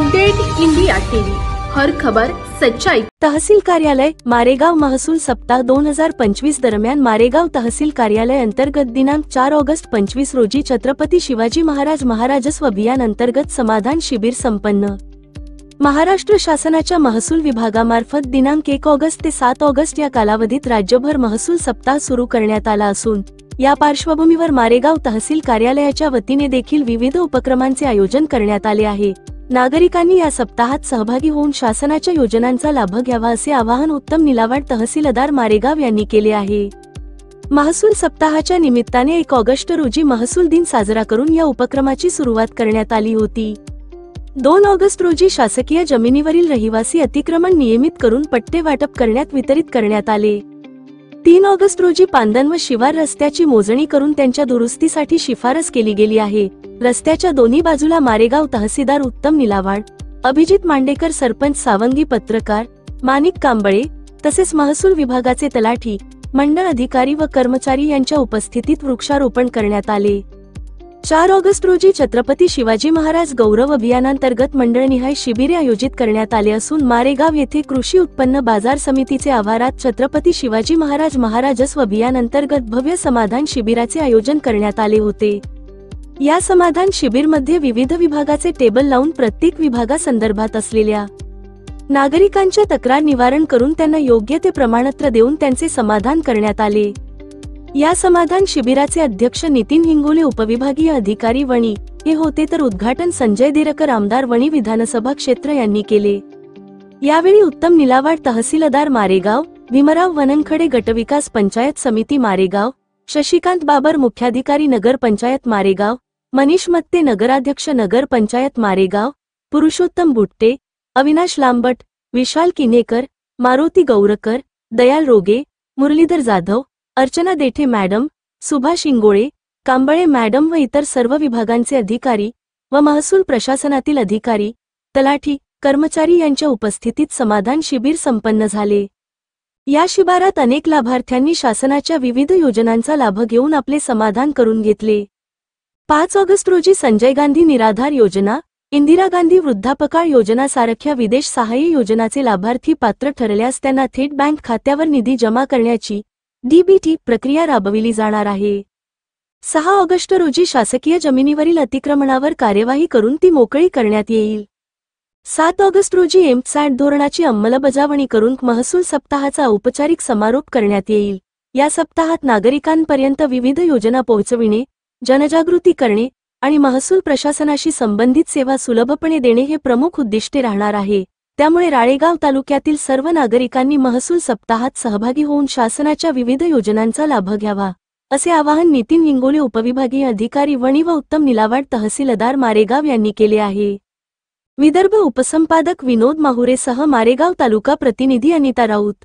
Update India TV, हर खबर सच्चाई। तहसील कार्यालय मारेगाव महसूल सप्ताह 2025 दरम्यान मारेगाव तहसील कार्यालय अंतर्गत दिनांक 4 ऑगस्ट 25 रोजी छत्रपती शिवाजी महाराज महाराजस्व अभियान अंतर्गत समाधान शिबिर संपन्न। महाराष्ट्र शासनाच्या महसूल विभागामार्फत दिनांक 1 ऑगस्ट ते 7 ऑगस्ट या कालावधीत राज्यभर महसूल सप्ताह सुरू करण्यात आला असून या पार्श्वभूमीवर मारेगाव तहसील कार्यालयाच्या वतीने देखील विविध उपक्रमांचे आयोजन करण्यात आले आहे। नागरिकांनी या सप्ताहात सहभागी होऊन शासनाच्या योजनांचा लाभ घ्यावा असे आवाहन उत्तम निलावाड तहसीलदार मारेगाव यांनी केले आहे। महसूल सप्ताहाच्या निमित्ताने 1 ऑगस्ट रोजी महसूल दिन साजरा करून या उपक्रमाची सुरुवात करण्यात आली होती। 2 ऑगस्ट रोजी शासकीय जमिनीवरील रहिवासी अतिक्रमण नियमित करून पट्टे वाटप करण्यात वितरित करण्यात आले। 3 ऑगस्ट रोजी पांदन व शिवार रस्त्याची मोजणी करून त्यांच्या दुरुस्तीसाठी शिफारस केली गेली आहे। रस्त्याच्या दोन्ही बाजूला मारेगाव तहसीलदार उत्तम निलावाड, अभिजित मांडेकर सरपंच सावंगी पत्रकार माणिक कांबळे तसेच महसूल विभागाचे तलाठी, मंडळ अधिकारी व कर्मचारी यांच्या उपस्थितीत वृक्षारोपण करण्यात आले। 4 ऑगस्ट रोजी छत्रपती शिवाजी महाराज गौरव अभियानांतर्गत मंडळनिहाय शिबिरे आयोजित करण्यात आले असून मारेगाव येथे कृषी उत्पन्न बाजार समितीचे आवारात छत्रपती शिवाजी महाराज महाराजस्व अभियान अंतर्गत भव्य समाधान शिबिराचे आयोजन करण्यात आले होते। या समाधान शिबिरमध्ये विविध विभागाचे टेबल लावून प्रत्येक विभागासंदर्भात असलेल्या नागरिकांच्या तक्रार निवारण करून त्यांना योग्य ते प्रमाणपत्र देऊन त्यांचे समाधान करण्यात आले। या समाधान शिबिराचे अध्यक्ष नितीन हिंगोले उपविभागीय अधिकारी वणी हे होते, तर उद्घाटन संजय दिरकर आमदार वणी विधानसभा क्षेत्र यांनी केले। यावेळी उत्तम निलावाड तहसीलदार मारेगाव, भीमराव वनंखडे गटविकास पंचायत समिती मारेगाव, शशिकांत बाबर मुख्याधिकारी नगर पंचायत मारेगाव, मनीष मत्ते नगराध्यक्ष नगर पंचायत मारेगाव, पुरुषोत्तम बुट्टे, अविनाश लांबट, विशाल किनेकर, मारुती गौरकर, दयाल रोगे, मुरलीधर जाधव, अर्चना देठे मॅडम, सुभाष इंगोळे, कांबळे मॅडम व इतर सर्व विभागांचे अधिकारी व महसूल प्रशासनातील अधिकारी, तलाठी, कर्मचारी यांच्या उपस्थितीत समाधान शिबिर संपन्न झाले। या शिबिरात अनेक लाभार्थ्यांनी शासनाच्या विविध योजनांचा लाभ घेऊन आपले समाधान करून घेतले। 5 ऑगस्ट रोजी संजय गांधी निराधार योजना, इंदिरा गांधी वृद्धापकाळ योजना सारख्या विदेश सहाय्य योजनाचे लाभार्थी पात्र ठरल्यास त्यांना थेट बँक खात्यावर निधी जमा करण्याची डीबीटी प्रक्रिया राबविली जाणार आहे। 6 ऑगस्ट रोजी शासकीय जमिनीवरील अतिक्रमणावर कार्यवाही करून ती मोकळी करण्यात येईल। 7 ऑगस्ट रोजी एमसॅट धोरणाची अंमलबजावणी करून महसूल सप्ताहाचा औपचारिक समारोप करण्यात येईल। या सप्ताहात नागरिकांपर्यंत विविध योजना पोहोचविणे, जनजागृती करणे आणि महसूल प्रशासनाशी संबंधित सेवा सुलभपणे देणे हे प्रमुख उद्दिष्टे राहणार आहे। त्यामुळे राळेगाव तालुक्यातील सर्व नागरिकांनी महसूल सप्ताहात सहभागी होऊन शासनाच्या विविध योजनांचा लाभ घ्यावा असे आवाहन नितीन हिंगोले उपविभागीय अधिकारी वणी व उत्तम निलावाड तहसीलदार मारेगाव यांनी केले आहे। विदर्भ उपसंपादक विनोद माहुरेसह मारेगाव तालुका प्रतिनिधी अनिता राऊत।